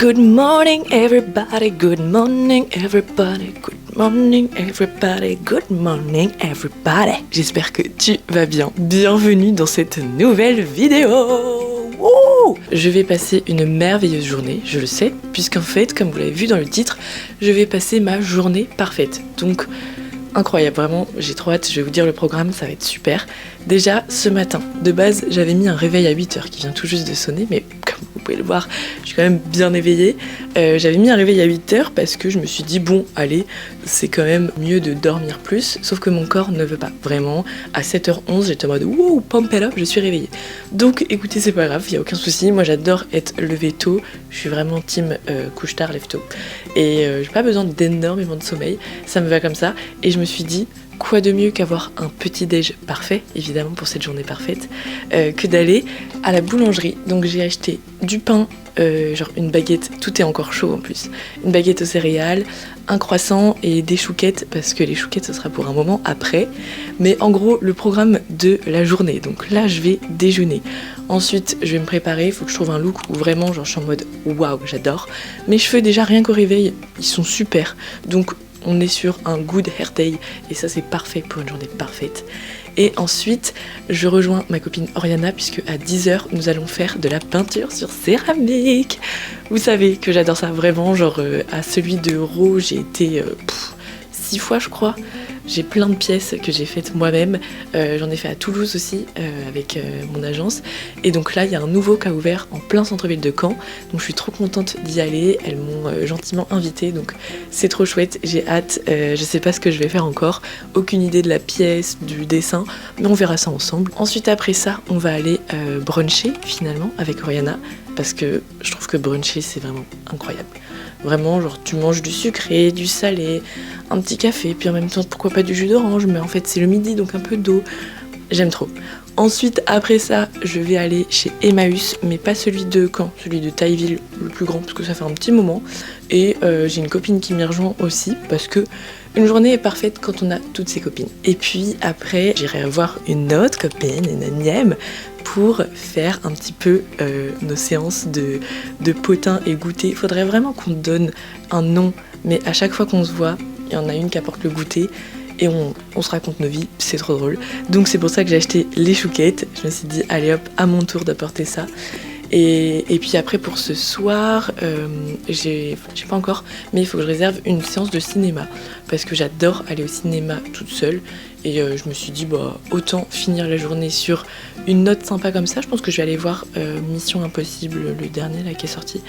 Good morning everybody, good morning everybody, good morning everybody, good morning everybody. J'espère que tu vas bien. Bienvenue dans cette nouvelle vidéo. Wouh! Je vais passer une merveilleuse journée, je le sais, puisqu'en fait, comme vous l'avez vu dans le titre, je vais passer ma journée parfaite. Donc, incroyable, vraiment, j'ai trop hâte, je vais vous dire le programme, ça va être super. Déjà, ce matin, de base, j'avais mis un réveil à 8h qui vient tout juste de sonner, mais comme vous pouvez le voir, je suis quand même bien éveillée. J'avais mis un réveil à 8h parce que je me suis dit, bon, allez, c'est quand même mieux de dormir plus, sauf que mon corps ne veut pas. Vraiment, à 7h11, j'étais en mode, wow, pump it up, je suis réveillée. Donc, écoutez, c'est pas grave, il n'y a aucun souci, moi j'adore être levée tôt, je suis vraiment team couche-tard, lève-tôt. Et j'ai pas besoin d'énormément de sommeil, ça me va comme ça, et je me suis dit, quoi de mieux qu'avoir un petit déj parfait, évidemment pour cette journée parfaite, que d'aller à la boulangerie. Donc j'ai acheté du pain, genre une baguette, tout est encore chaud en plus, une baguette aux céréales, un croissant et des chouquettes, parce que les chouquettes ce sera pour un moment après. Mais en gros le programme de la journée, donc là je vais déjeuner. Ensuite je vais me préparer, il faut que je trouve un look où vraiment genre je suis en mode waouh j'adore. Mes cheveux déjà rien qu'au réveil, ils sont super, donc on est sur un good hair day et ça c'est parfait pour une journée parfaite. Et ensuite je rejoins ma copine Oriana puisque à 10h nous allons faire de la peinture sur céramique. Vous savez que j'adore ça vraiment, genre à celui de Raw j'ai été 6 fois je crois. J'ai plein de pièces que j'ai faites moi-même, j'en ai fait à Toulouse aussi avec mon agence, et donc là il y a un nouveau qui a ouvert en plein centre-ville de Caen, donc je suis trop contente d'y aller, elles m'ont gentiment invitée, donc c'est trop chouette, j'ai hâte, je sais pas ce que je vais faire encore, aucune idée de la pièce, du dessin, mais on verra ça ensemble. Ensuite après ça on va aller bruncher finalement avec Oriana, parce que je trouve que bruncher c'est vraiment incroyable. Vraiment, genre tu manges du sucré, du salé, un petit café, puis en même temps pourquoi pas du jus d'orange, mais en fait c'est le midi donc un peu d'eau. J'aime trop. Ensuite, après ça, je vais aller chez Emmaüs, mais pas celui de Caen, celui de Tailleville, le plus grand, parce que ça fait un petit moment. Et j'ai une copine qui m'y rejoint aussi, parce que une journée est parfaite quand on a toutes ses copines. Et puis après, j'irai voir une autre copine, une énième, pour faire un petit peu nos séances de potins et goûter. Il faudrait vraiment qu'on donne un nom, mais à chaque fois qu'on se voit, il y en a une qui apporte le goûter et on se raconte nos vies, c'est trop drôle. Donc c'est pour ça que j'ai acheté les chouquettes. Je me suis dit, allez hop, à mon tour d'apporter ça. Et puis après pour ce soir, je sais pas encore, mais il faut que je réserve une séance de cinéma parce que j'adore aller au cinéma toute seule et je me suis dit bah autant finir la journée sur une note sympa comme ça. Je pense que je vais aller voir Mission Impossible, le dernier là qui est sorti.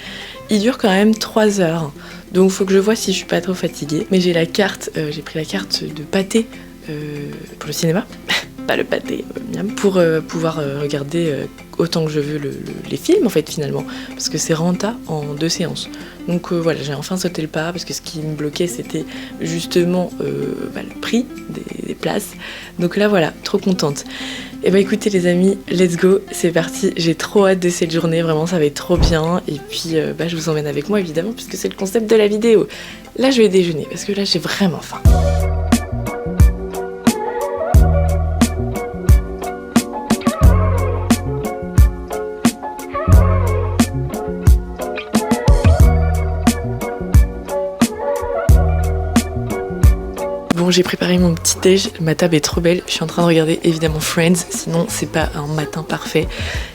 Il dure quand même 3 heures, donc il faut que je vois si je suis pas trop fatiguée. Mais j'ai la carte, j'ai pris la carte de pâté pour le cinéma. Pas le pâté, miam, pour pouvoir regarder autant que je veux les films en fait finalement, parce que c'est renta en 2 séances. Donc voilà, j'ai enfin sauté le pas parce que ce qui me bloquait c'était justement le prix des places. Donc là voilà, trop contente. Et bah écoutez les amis, let's go, c'est parti, j'ai trop hâte de cette journée, vraiment ça va être trop bien. Et puis je vous emmène avec moi évidemment puisque c'est le concept de la vidéo. Là je vais déjeuner parce que là j'ai vraiment faim. Bon, j'ai préparé mon petit déj, ma table est trop belle, je suis en train de regarder évidemment Friends, sinon c'est pas un matin parfait.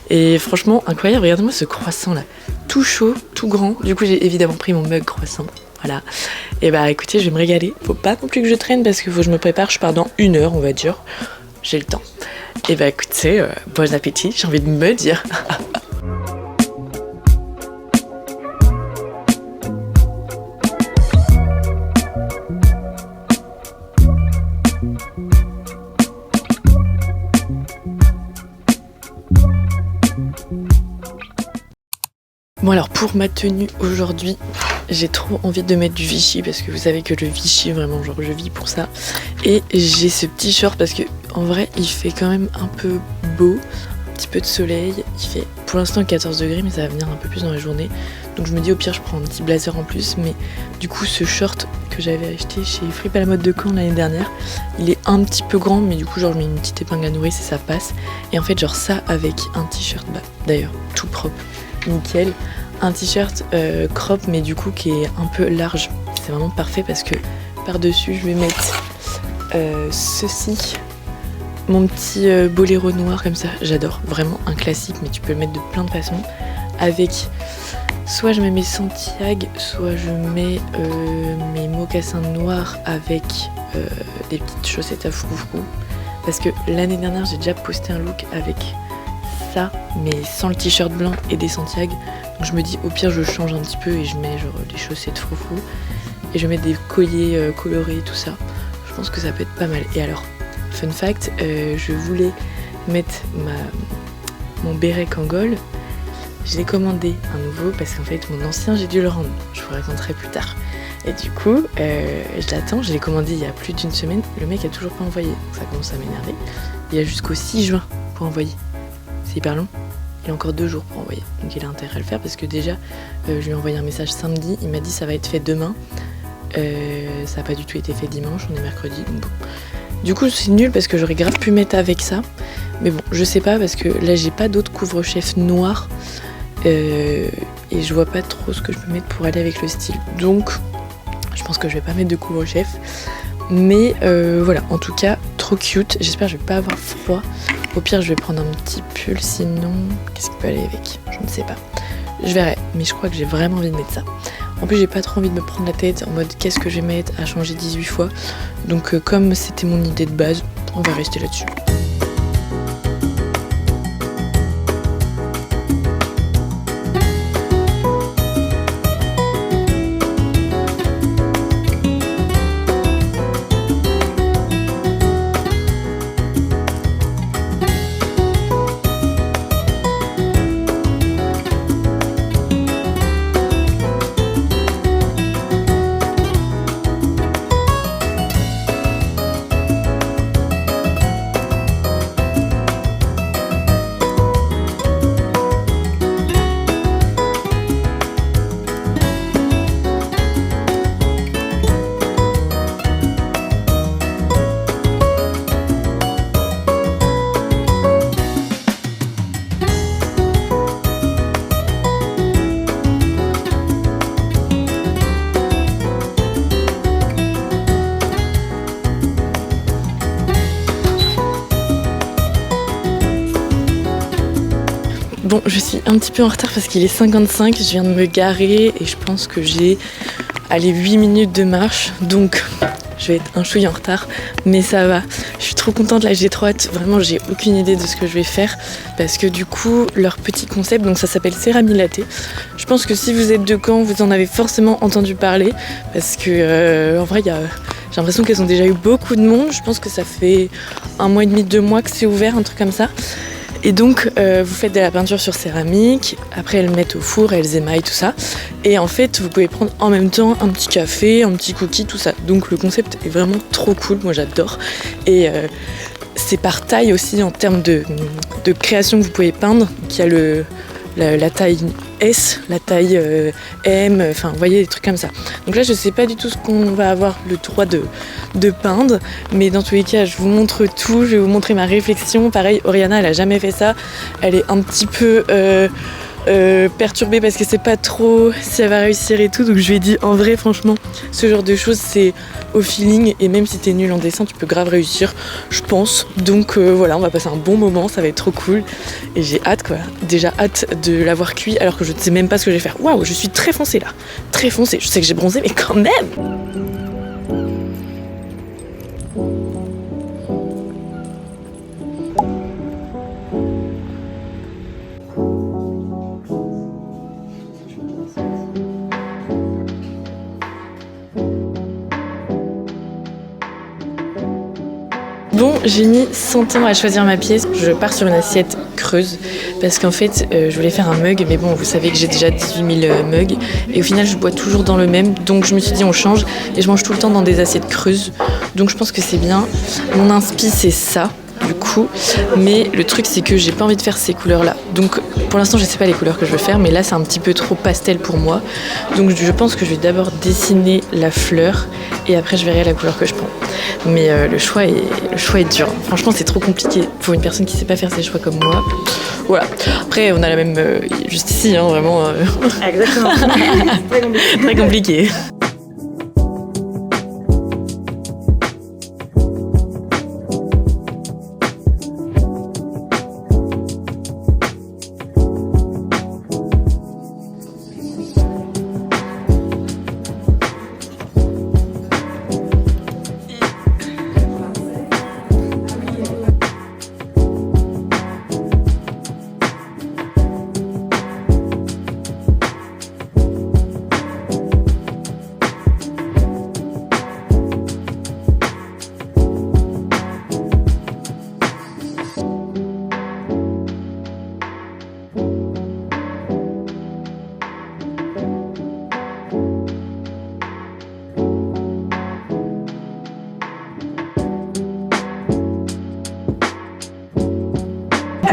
Et franchement, incroyable, regardez-moi ce croissant là, tout chaud, tout grand, du coup j'ai évidemment pris mon mug croissant, voilà. Et bah écoutez, je vais me régaler, faut pas non plus que je traîne parce qu'il faut que je me prépare, je pars dans 1 heure on va dire, j'ai le temps. Et bah écoutez, bon appétit, j'ai envie de me dire. Bon alors pour ma tenue aujourd'hui, j'ai trop envie de mettre du Vichy parce que vous savez que le Vichy vraiment genre je vis pour ça. Et j'ai ce petit short parce que en vrai il fait quand même un peu beau, un petit peu de soleil, il fait pour l'instant 14 degrés mais ça va venir un peu plus dans la journée. Donc je me dis au pire je prends un petit blazer en plus, mais du coup ce short que j'avais acheté chez Fripe à la mode de Caen l'année dernière, il est un petit peu grand mais du coup genre je mets une petite épingle à nourrice et ça passe. Et en fait genre ça avec un t-shirt, bah d'ailleurs tout propre, nickel, un t-shirt crop mais du coup qui est un peu large. C'est vraiment parfait parce que par-dessus je vais mettre ceci, mon petit boléro noir comme ça. J'adore, vraiment un classique mais tu peux le mettre de plein de façons. Avec soit je mets mes Santiago, soit je mets mes mocassins noirs avec des petites chaussettes à froufrou. Parce que l'année dernière j'ai déjà posté un look avec ça mais sans le t-shirt blanc et des Santiago. Donc je me dis au pire je change un petit peu et je mets genre des chaussettes froufrou et je mets des colliers colorés tout ça. Je pense que ça peut être pas mal. Et alors fun fact, je voulais mettre mon béret Kangol. Je l'ai commandé un nouveau parce qu'en fait mon ancien j'ai dû le rendre. Je vous raconterai plus tard. Et du coup je l'attends, je l'ai commandé il y a plus d'une semaine. Le mec a toujours pas envoyé, donc ça commence à m'énerver. Il y a jusqu'au 6 juin pour envoyer. C'est hyper long. Il a encore 2 jours pour envoyer. Donc il a intérêt à le faire parce que déjà je lui ai envoyé un message samedi. Il m'a dit ça va être fait demain. Ça n'a pas du tout été fait dimanche, on est mercredi. Donc bon. Du coup c'est nul parce que j'aurais grave pu mettre avec ça. Mais bon, je sais pas parce que là j'ai pas d'autres couvre-chefs noirs. Et je vois pas trop ce que je peux mettre pour aller avec le style. Donc je pense que je vais pas mettre de couvre-chef. Mais voilà, en tout cas, trop cute. J'espère que je vais pas avoir froid. Au pire, je vais prendre un petit pull. Sinon, qu'est-ce qui peut aller avec? Je ne sais pas. Je verrai. Mais je crois que j'ai vraiment envie de mettre ça. En plus, j'ai pas trop envie de me prendre la tête en mode qu'est-ce que je vais mettre à changer 18 fois. Donc comme c'était mon idée de base, on va rester là-dessus. Bon, je suis un petit peu en retard parce qu'il est 55, je viens de me garer et je pense que j'ai 8 minutes de marche, donc je vais être un chouïa en retard, mais ça va. Je suis trop contente, là j'ai trop hâte, vraiment j'ai aucune idée de ce que je vais faire parce que du coup leur petit concept, donc ça s'appelle Cérami Latte. Je pense que si vous êtes de Caen, vous en avez forcément entendu parler parce que en vrai j'ai l'impression qu'elles ont déjà eu beaucoup de monde. Je pense que ça fait 1 mois et demi, 2 mois que c'est ouvert, un truc comme ça. Et donc vous faites de la peinture sur céramique, après elles mettent au four, elles émaillent tout ça. Et en fait vous pouvez prendre en même temps un petit café, un petit cookie, tout ça. Donc le concept est vraiment trop cool, moi j'adore. Et c'est par taille aussi en termes de création que vous pouvez peindre. Donc il y a la taille S, la taille M, enfin vous voyez des trucs comme ça. Donc là je sais pas du tout ce qu'on va avoir le droit de peindre, mais dans tous les cas je vous montre tout, je vais vous montrer ma réflexion. Pareil, Oriana elle a jamais fait ça, elle est un petit peu perturbée parce que c'est pas trop si elle va réussir et tout, donc je lui ai dit en vrai franchement ce genre de choses c'est au feeling et même si t'es nul en dessin tu peux grave réussir je pense. Donc voilà, on va passer un bon moment, ça va être trop cool et j'ai hâte quoi, déjà hâte de l'avoir cuit alors que je ne sais même pas ce que je vais faire. Waouh, je suis très foncée là, très foncée, je sais que j'ai bronzé mais quand même. Bon, j'ai mis 100 ans à choisir ma pièce. Je pars sur une assiette creuse parce qu'en fait, je voulais faire un mug, mais bon, vous savez que j'ai déjà 18 000 mugs et au final, je bois toujours dans le même. Donc, je me suis dit, on change et je mange tout le temps dans des assiettes creuses. Donc, je pense que c'est bien. Mon inspi, c'est ça. du coup. Mais le truc, c'est que j'ai pas envie de faire ces couleurs-là. Donc pour l'instant, je sais pas les couleurs que je veux faire, mais là, c'est un petit peu trop pastel pour moi. Donc je pense que je vais d'abord dessiner la fleur et après, je verrai la couleur que je prends. Mais le choix est dur. Franchement, c'est trop compliqué pour une personne qui sait pas faire ses choix comme moi. Voilà. Après, on a la même juste ici, hein, vraiment. Exactement. Très compliqué. Très compliqué.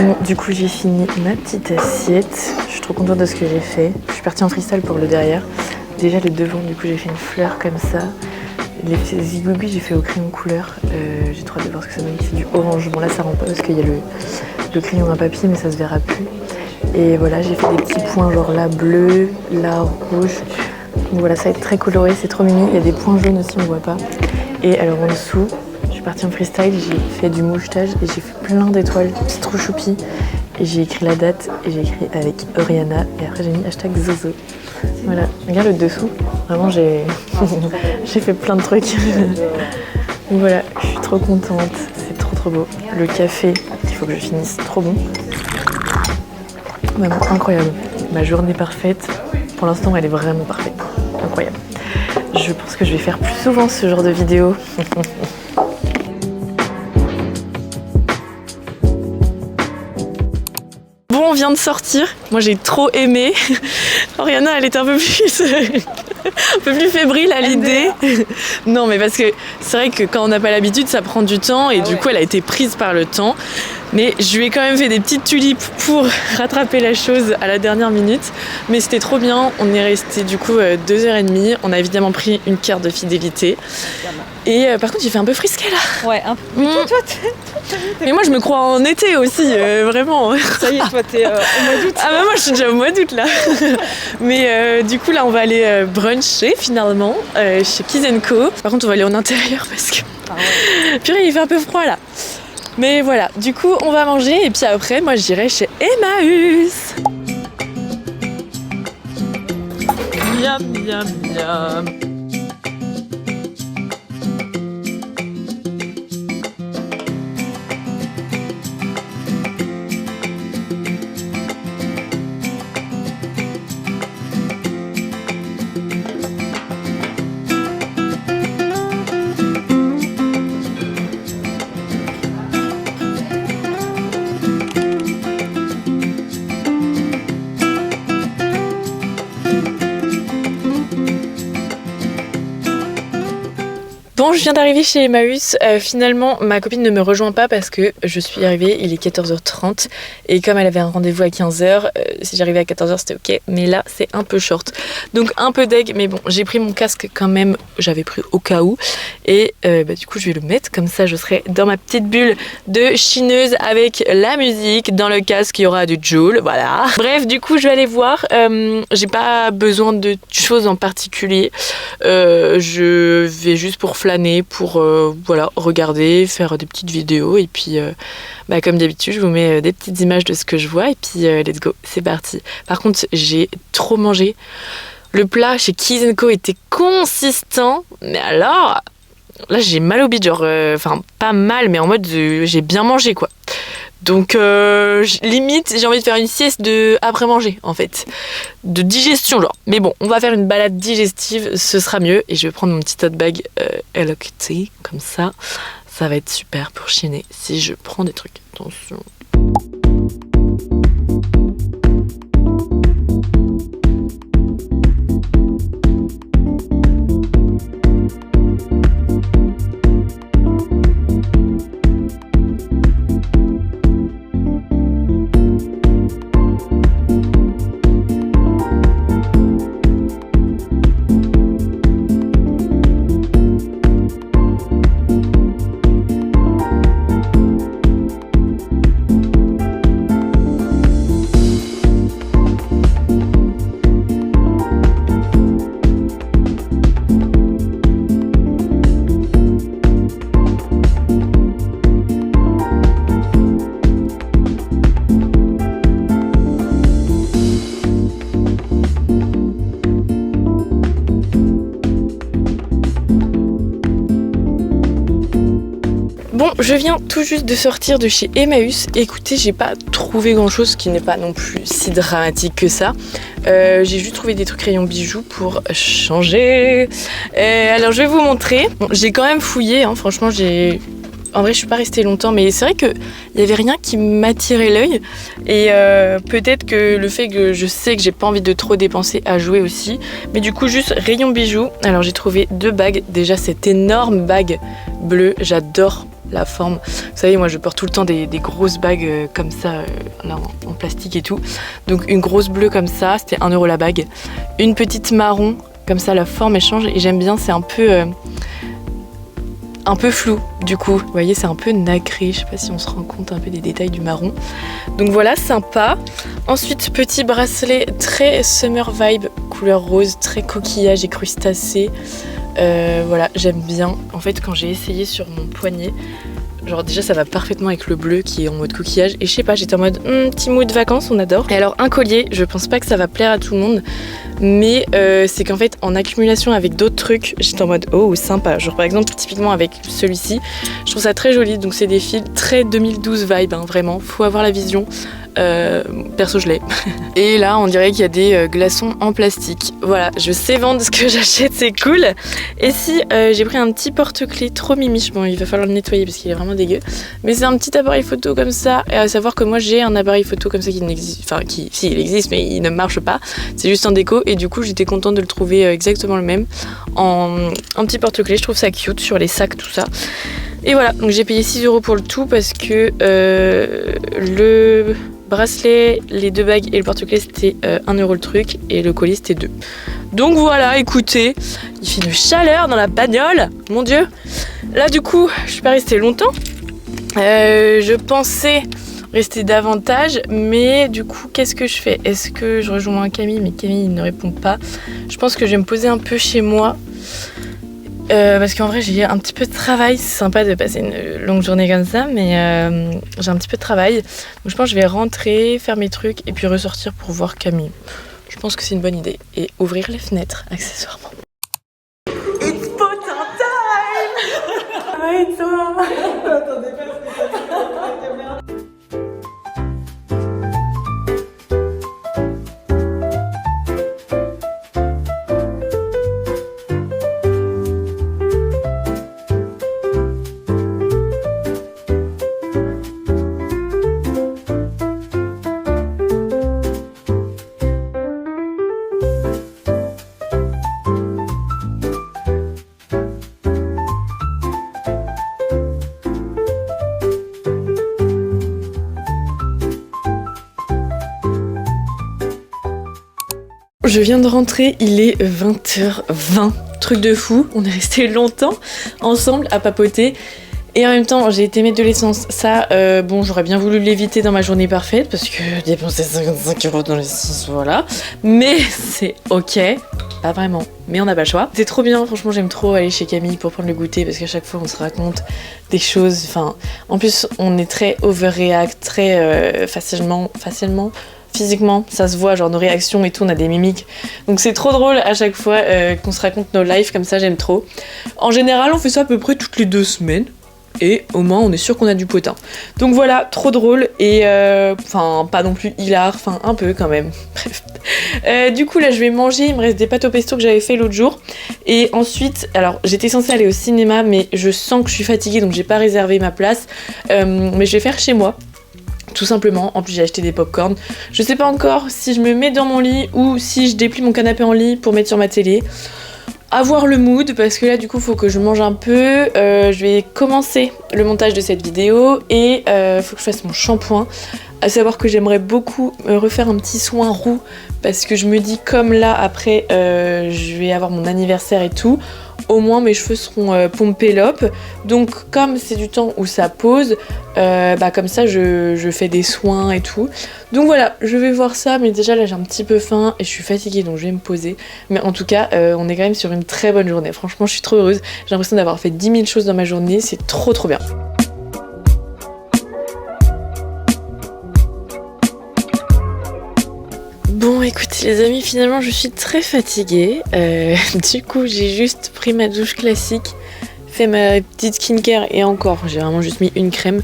Bon, du coup j'ai fini ma petite assiette, je suis trop contente de ce que j'ai fait. Je suis partie en freestyle pour le derrière. Déjà le devant, du coup j'ai fait une fleur comme ça. Les petits zigouigouis j'ai fait au crayon couleur, j'ai trop hâte de voir ce que ça donne, c'est du orange. Bon là ça rend pas parce qu'il y a le crayon à papier mais ça se verra plus. Et voilà, j'ai fait des petits points genre là bleu, là rouge. Donc voilà, ça va être très coloré, c'est trop mimi. Il y a des points jaunes aussi, on voit pas. Et alors en dessous, je suis partie en freestyle, j'ai fait du mouchetage et j'ai fait plein d'étoiles, c'est trop choupi. Et j'ai écrit la date et j'ai écrit avec Oriana et après j'ai mis hashtag Zozo. Voilà, regarde le dessous, vraiment j'ai fait plein de trucs. Donc voilà, je suis trop contente, c'est trop beau. Le café, il faut que je finisse, trop bon. Vraiment incroyable, ma journée parfaite, pour l'instant elle est vraiment parfaite, incroyable. Je pense que je vais faire plus souvent ce genre de vidéos. Bon, on vient de sortir. Moi, j'ai trop aimé. Oriana, elle était un peu plus fébrile à l'idée. Non, mais parce que c'est vrai que quand on n'a pas l'habitude, ça prend du temps et du coup, elle a été prise par le temps. Mais je lui ai quand même fait des petites tulipes pour rattraper la chose à la dernière minute. Mais c'était trop bien. On est resté du coup 2h30. On a évidemment pris une carte de fidélité. Et par contre, j'ai fait un peu frisqué là. Ouais, un peu. Mais moi, je me crois en été aussi, vraiment. Ça y est, toi, t'es au mois d'août. Ah bah moi, je suis déjà au mois d'août là. Mais du coup, là, on va aller bruncher finalement chez Kiss & Co. Par contre, on va aller en intérieur parce que purée, il fait un peu froid là. Mais voilà, du coup, on va manger et puis après, moi, j'irai chez Emmaüs. Miam, miam, miam. Bon, je viens d'arriver chez Emmaüs. Finalement, ma copine ne me rejoint pas parce que je suis arrivée, il est 14h30 et comme elle avait un rendez-vous à 15h, si j'arrivais à 14h c'était ok, mais là c'est un peu short. Donc un peu deg, mais bon, j'ai pris mon casque quand même, j'avais pris au cas où et du coup je vais le mettre, comme ça je serai dans ma petite bulle de chineuse avec la musique. Dans le casque il y aura du Joule, voilà. Bref, du coup je vais aller voir, j'ai pas besoin de choses en particulier, je vais juste pour flâner, pour voilà, regarder, faire des petites vidéos et puis comme d'habitude je vous mets des petites images de ce que je vois et puis let's go, c'est parti. Par contre j'ai trop mangé, le plat chez Kiss & Co était consistant, mais alors là j'ai mal au bide, genre enfin pas mal mais en mode j'ai bien mangé quoi. Donc limite j'ai envie de faire une sieste de après manger en fait, de digestion genre. Mais bon, on va faire une balade digestive, ce sera mieux. Et je vais prendre mon petit tote bag Hello Kitty, comme ça va être super pour chiner si je prends des trucs. Attention. Bon, je viens tout juste de sortir de chez Emmaüs. Écoutez, j'ai pas trouvé grand chose, ce qui n'est pas non plus si dramatique que ça. J'ai juste trouvé des trucs rayons bijoux pour changer. Alors je vais vous montrer. Bon, j'ai quand même fouillé, hein. Franchement en vrai je suis pas restée longtemps, mais c'est vrai qu'il y avait rien qui m'attirait l'œil. Et peut-être que le fait que je sais que j'ai pas envie de trop dépenser a joué aussi. Mais du coup juste rayons bijoux. Alors j'ai trouvé 2 bagues. Déjà cette énorme bague bleue, j'adore la forme. Vous savez, moi je porte tout le temps des grosses bagues comme ça, là en plastique et tout. Donc une grosse bleue comme ça, c'était 1 € la bague. Une petite marron, comme ça la forme elle change et j'aime bien, c'est un peu flou du coup. Vous voyez, c'est un peu nacré, je sais pas si on se rend compte un peu des détails du marron. Donc voilà, sympa. Ensuite, petit bracelet très summer vibe, couleur rose, très coquillage et crustacé. Voilà, j'aime bien. En fait, quand j'ai essayé sur mon poignet, genre déjà ça va parfaitement avec le bleu qui est en mode coquillage. Et je sais pas, j'étais en mode petit mood vacances, on adore. Et alors un collier, je pense pas que ça va plaire à tout le monde, mais c'est qu'en fait en accumulation avec d'autres trucs, j'étais en mode oh sympa. Genre par exemple typiquement avec celui-ci, je trouve ça très joli. Donc c'est des fils très 2012 vibe, hein, vraiment. Faut avoir la vision. Perso je l'ai. Et là on dirait qu'il y a des glaçons en plastique. Voilà, je sais vendre ce que j'achète, c'est cool. Et si j'ai pris un petit porte-clés trop mimiche. Bon, il va falloir le nettoyer parce qu'il est vraiment dégueu, mais c'est un petit appareil photo comme ça. Et à savoir que moi j'ai un appareil photo comme ça qui n'existe, enfin qui si il existe mais il ne marche pas, c'est juste en déco. Et du coup j'étais contente de le trouver exactement le même en petit porte-clés. Je trouve ça cute sur les sacs, tout ça. Et voilà, donc j'ai payé 6 € pour le tout parce que le bracelet, les 2 bagues et le porte-clés c'était 1 € le truc et le collier c'était 2. Donc voilà, écoutez, il fait une chaleur dans la bagnole, mon dieu. Là du coup, je suis pas restée longtemps. Je pensais rester davantage, mais du coup, qu'est-ce que je fais? Est-ce que je rejoins Camille? Mais Camille il ne répond pas. Je pense que je vais me poser un peu chez moi. Parce qu'en vrai j'ai un petit peu de travail, c'est sympa de passer une longue journée comme ça, mais j'ai un petit peu de travail. Donc je pense que je vais rentrer, faire mes trucs et puis ressortir pour voir Camille. Je pense que c'est une bonne idée. Et ouvrir les fenêtres, accessoirement. It's photo time. Ouais, toi. Attendez pas. Je viens de rentrer, il est 20h20, truc de fou, on est resté longtemps ensemble à papoter et en même temps j'ai été mettre de l'essence. Ça, bon, j'aurais bien voulu l'éviter dans ma journée parfaite parce que dépenser 55 € dans l'essence, voilà, mais c'est ok, pas vraiment, mais on n'a pas le choix. C'est trop bien, franchement j'aime trop aller chez Camille pour prendre le goûter parce qu'à chaque fois on se raconte des choses, enfin, en plus on est très overreact, très facilement. Physiquement, ça se voit, genre nos réactions et tout, on a des mimiques. Donc c'est trop drôle à chaque fois qu'on se raconte nos lives comme ça, j'aime trop. En général, on fait ça à peu près toutes les 2 semaines. Et au moins, on est sûr qu'on a du potin. Donc voilà, trop drôle et enfin, pas non plus hilar, enfin un peu quand même. Bref. Du coup, là, je vais manger. Il me reste des pâtes au pesto que j'avais fait l'autre jour. Et ensuite, alors j'étais censée aller au cinéma, mais je sens que je suis fatiguée, donc j'ai pas réservé ma place. Mais je vais faire chez moi. Tout simplement, en plus j'ai acheté des pop-corn. Je sais pas encore si je me mets dans mon lit ou si je déplie mon canapé en lit pour mettre sur ma télé. À voir le mood, parce que là du coup faut que je mange un peu. Je vais commencer le montage de cette vidéo et faut que je fasse mon shampoing. À savoir que j'aimerais beaucoup refaire un petit soin roux parce que je me dis comme là après je vais avoir mon anniversaire et tout, au moins mes cheveux seront pompés lop. Donc comme c'est du temps où ça pose, comme ça je fais des soins et tout. Donc voilà, je vais voir ça, mais déjà là j'ai un petit peu faim et je suis fatiguée donc je vais me poser. Mais en tout cas on est quand même sur une très bonne journée, franchement je suis trop heureuse. J'ai l'impression d'avoir fait 10 000 choses dans ma journée, c'est trop bien. Bon écoutez les amis, finalement je suis très fatiguée, du coup j'ai juste pris ma douche classique, fait ma petite skincare et encore, j'ai vraiment juste mis une crème.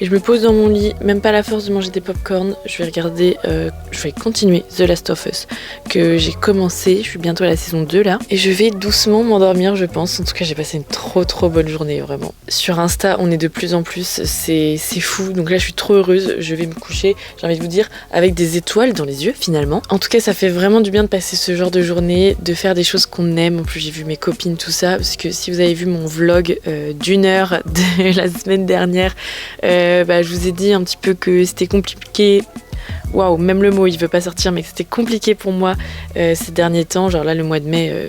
Et je me pose dans mon lit, même pas la force de manger des popcorn. Je vais regarder, je vais continuer The Last of Us que j'ai commencé. Je suis bientôt à la saison 2 là. Et je vais doucement m'endormir, je pense. En tout cas, j'ai passé une trop bonne journée, vraiment. Sur Insta, on est de plus en plus, c'est fou. Donc là, je suis trop heureuse. Je vais me coucher, j'ai envie de vous dire, avec des étoiles dans les yeux finalement. En tout cas, ça fait vraiment du bien de passer ce genre de journée, de faire des choses qu'on aime. En plus, j'ai vu mes copines, tout ça. Parce que si vous avez vu mon vlog d'1 heure de la semaine dernière, je vous ai dit un petit peu que c'était compliqué. Waouh, même le mot il veut pas sortir, mais que c'était compliqué pour moi ces derniers temps. Genre là, le mois de mai,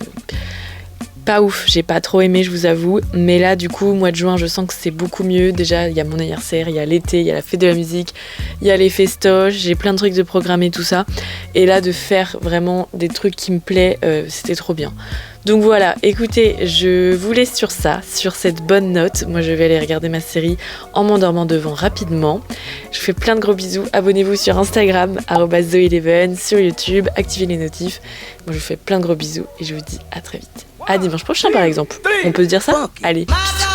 pas ouf, j'ai pas trop aimé, je vous avoue. Mais là, du coup, mois de juin, je sens que c'est beaucoup mieux. Déjà, il y a mon anniversaire, il y a l'été, il y a la fête de la musique, il y a les festoches, j'ai plein de trucs de programmer, tout ça. Et là, de faire vraiment des trucs qui me plaisent, c'était trop bien. Donc voilà, écoutez, je vous laisse sur ça, sur cette bonne note. Moi, je vais aller regarder ma série en m'endormant devant rapidement. Je vous fais plein de gros bisous. Abonnez-vous sur Instagram, @zoe11, sur YouTube, activez les notifs. Moi, je vous fais plein de gros bisous et je vous dis à très vite. À dimanche prochain, par exemple. On peut se dire ça ? Allez, bisous.